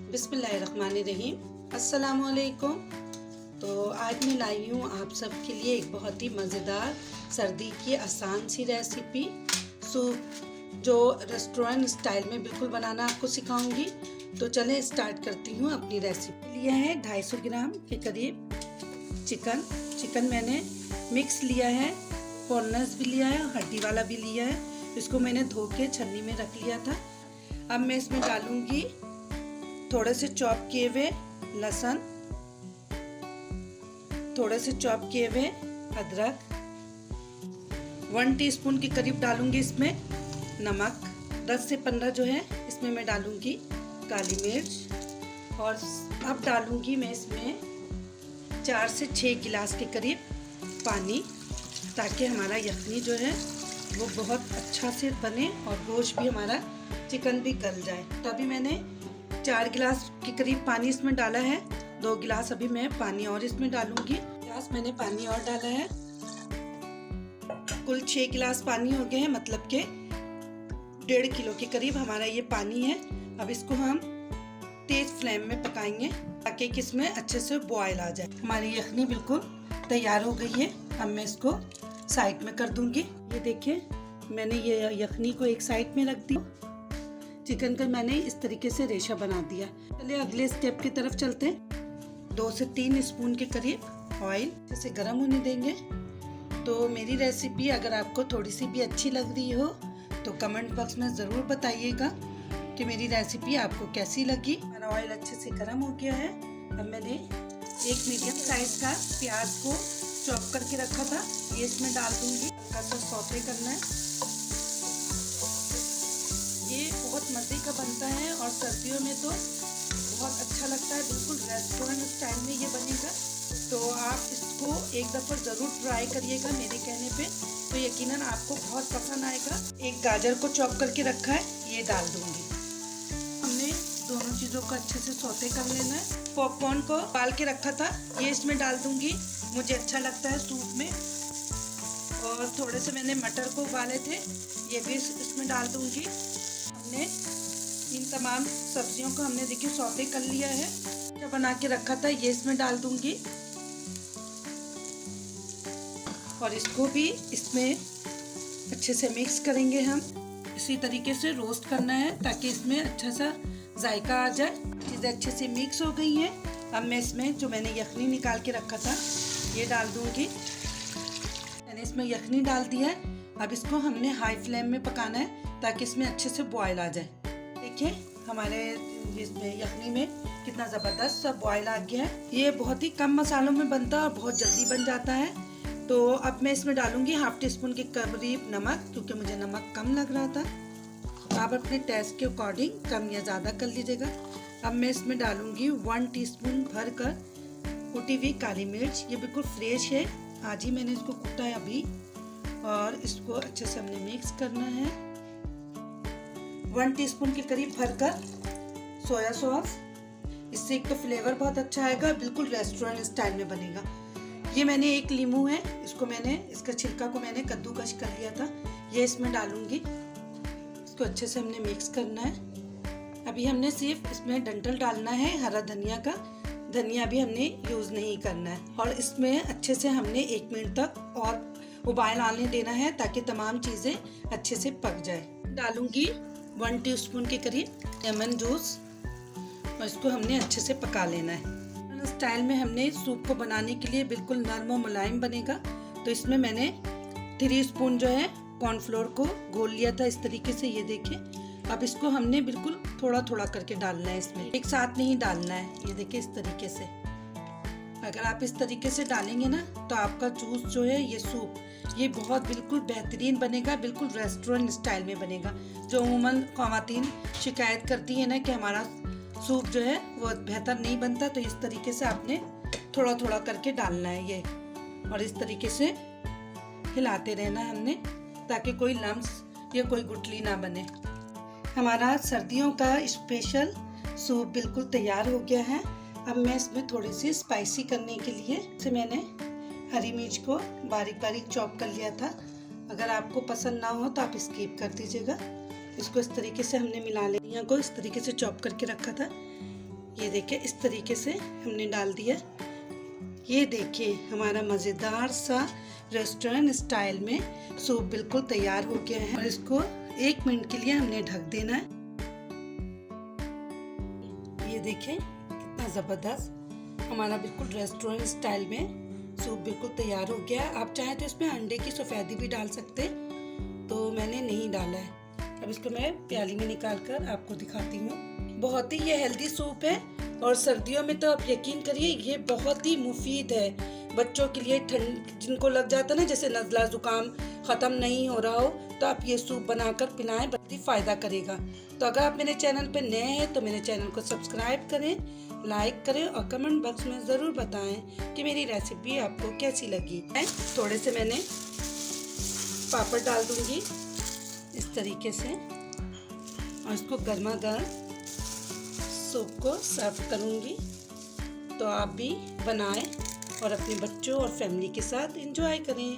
बिस्मिल्लाहिर्रहमानिर्रहीम। अस्सलामुअलैकुम। तो आज मैं लाई हूँ आप सबके लिए एक बहुत ही मज़ेदार सर्दी की आसान सी रेसिपी सूप, जो रेस्टोरेंट स्टाइल में बिल्कुल बनाना आपको सिखाऊंगी। तो चलें स्टार्ट करती हूँ अपनी रेसिपी। लिया है 250 ग्राम के करीब चिकन मैंने मिक्स लिया है, बोनलेस भी लिया है, हड्डी वाला भी लिया है। इसको मैंने धो के छन्नी में रख लिया था। अब मैं इसमें डालूंगी थोड़े से चॉप किए हुए लहसुन, थोड़े से चॉप किए हुए अदरक, 1 टीस्पून के करीब डालूंगी इसमें नमक, 10 से 15 जो है इसमें मैं डालूंगी काली मिर्च। और अब डालूंगी मैं इसमें 4 से 6 गिलास के करीब पानी, ताकि हमारा यखनी जो है वो बहुत अच्छा से बने और गोश्त भी हमारा चिकन भी गल जाए। तो अभी मैंने 4 गिलास के करीब पानी इसमें डाला है। 2 गिलास अभी मैं पानी और इसमें डालूंगी। गिलास मैंने पानी और डाला है। कुल 6 गिलास पानी हो गए हैं, मतलब के 1.5 किलो के करीब हमारा ये पानी है। अब इसको हम तेज फ्लेम में पकाएंगे ताकि इसमें अच्छे से बॉयल आ जाए। हमारी यखनी बिल्कुल तैयार हो गई है। अब मैं इसको साइड में कर दूंगी। ये देखिए, मैंने ये यखनी को एक साइड में रख दी। चिकन का मैंने इस तरीके से रेशा बना दिया। चलिए अगले स्टेप की तरफ चलते हैं। 2 से 3 स्पून के करीब ऑयल जैसे गर्म होने देंगे। तो मेरी रेसिपी अगर आपको थोड़ी सी भी अच्छी लग रही हो तो कमेंट बॉक्स में ज़रूर बताइएगा कि मेरी रेसिपी आपको कैसी लगी। मेरा ऑयल अच्छे से गर्म हो गया है। अब मैंने एक मीडियम साइज का प्याज को चॉप करके रखा था, ये इसमें डाल दूंगी। हल्का सा सौते करना है। ये बहुत मज़े का बनता है और सर्दियों में तो बहुत अच्छा लगता है। बिल्कुल रेस्टोरेंट स्टाइल में ये बनेगा। तो आप इसको एक दफ़ा ज़रूर ट्राई करिएगा मेरे कहने पे, तो यकीनन आपको बहुत पसंद आएगा। एक गाजर को चॉप करके रखा है, ये डाल दूंगी। हमने दोनों चीज़ों को अच्छे से सौते कर लेना है। पॉपकॉर्न को उबाल के रखा था, ये इसमें डाल दूंगी। मुझे अच्छा लगता है सूप में। और थोड़े से मैंने मटर को उबाले थे, ये भी इसमें डाल दूंगी। हमने इन तमाम सब्जियों को हमने देखिए सौते कर लिया है। जो बना के रखा था ये इसमें डाल दूंगी और इसको भी इसमें अच्छे से मिक्स करेंगे। हम इसी तरीके से रोस्ट करना है ताकि इसमें अच्छा सा जायका आ जाए। चीज़ें अच्छे से मिक्स हो गई हैं। अब मैं इसमें जो मैंने यखनी निकाल के रखा था ये डाल दूंगी। मैंने इसमें यखनी डाल दिया है। अब इसको हमने हाई फ्लेम में पकाना है ताकि इसमें अच्छे से बॉयल आ जाए। देखिए हमारे इसमें यखनी में कितना ज़बरदस्त सा बॉयल आ गया है। ये बहुत ही कम मसालों में बनता है और बहुत जल्दी बन जाता है। तो अब मैं इसमें डालूंगी 1/2 टीस्पून के करीब नमक, क्योंकि मुझे नमक कम लग रहा था। तो आप अपने टेस्ट के अकॉर्डिंग कम या ज़्यादा कर लीजिएगा। अब मैं इसमें डालूंगी 1 टीस्पून भर कर कुटी हुई काली मिर्च। ये बिल्कुल फ्रेश है, आज ही मैंने इसको कूटा है अभी। और इसको अच्छे से हमने मिक्स करना है। 1 टीस्पून के करीब भरकर सोया सॉस, इससे एक तो फ्लेवर बहुत अच्छा आएगा, बिल्कुल रेस्टोरेंट स्टाइल में बनेगा। ये मैंने एक लीमू है, इसका छिलका को मैंने कद्दूकस कर लिया था, ये इसमें डालूंगी। इसको अच्छे से हमने मिक्स करना है। अभी हमने सिर्फ इसमें डंठल डालना है हरा धनिया का, धनिया भी हमने यूज़ नहीं करना है। और इसमें अच्छे से हमने 1 मिनट तक और उबाल आने देना है ताकि तमाम चीज़ें अच्छे से पक जाए। डालूंगी 1 टीस्पून के करीब लेमन जूस और इसको हमने अच्छे से पका लेना है। स्टाइल में हमने सूप को बनाने के लिए बिल्कुल नरम और मुलायम बनेगा। तो इसमें मैंने 3 स्पून जो है कॉर्नफ्लोर को घोल लिया था इस तरीके से, ये देखिए। अब इसको हमने बिल्कुल थोड़ा थोड़ा करके डालना है, इसमें एक साथ नहीं डालना है। ये देखिए इस तरीके से। अगर आप इस तरीके से डालेंगे ना तो आपका जूस जो है ये सूप ये बहुत बिल्कुल बेहतरीन बनेगा, बिल्कुल रेस्टोरेंट स्टाइल में बनेगा। जो अमूमन ख़वातीन शिकायत करती है ना कि हमारा सूप जो है वो बेहतर नहीं बनता, तो इस तरीके से आपने थोड़ा थोड़ा करके डालना है ये। और इस तरीके से हिलाते रहना है हमने ताकि कोई लम्स या कोई गुठली ना बने। हमारा सर्दियों का स्पेशल सूप बिल्कुल तैयार हो गया है। अब मैं इसमें थोड़ी सी स्पाइसी करने के लिए से मैंने हरी मिर्च को बारीक बारीक चॉप कर लिया था। अगर आपको पसंद ना हो तो आप स्किप कर दीजिएगा। इसको इस तरीके से हमने मिला लिया को इस तरीके से चॉप करके रखा था, ये देखिए इस तरीके से हमने डाल दिया। ये देखिए हमारा मज़ेदार सा रेस्टोरेंट स्टाइल में सूप बिल्कुल तैयार हो गया है और इसको 1 मिनट के लिए हमने ढक देना है। ये देखिए कितना ज़बरदस्त हमारा बिल्कुल रेस्टोरेंट स्टाइल में सूप बिल्कुल तैयार हो गया है। आप चाहें तो इसमें अंडे की सफ़ेदी भी डाल सकते, तो मैंने नहीं डाला है। अब इसको मैं प्याली में निकाल कर आपको दिखाती हूँ। बहुत ही ये हेल्दी सूप है और सर्दियों में तो आप यकीन करिए ये बहुत ही मुफीद है। बच्चों के लिए ठंड जिनको लग जाता है ना, जैसे नज़ला ज़ुकाम ख़त्म नहीं हो रहा हो, तो आप ये सूप बनाकर पिलाएं, बहुत ही फ़ायदा करेगा। तो अगर आप मेरे चैनल पे नए हैं तो मेरे चैनल को सब्सक्राइब करें, लाइक करें और कमेंट बॉक्स में ज़रूर बताएं कि मेरी रेसिपी आपको कैसी लगी। थोड़े से मैंने पापड़ डाल दूँगी इस तरीके से और इसको गर्मा गर्म सूप को सर्व करूँगी। तो आप भी बनाएं और अपने बच्चों और फैमिली के साथ एंजॉय करें।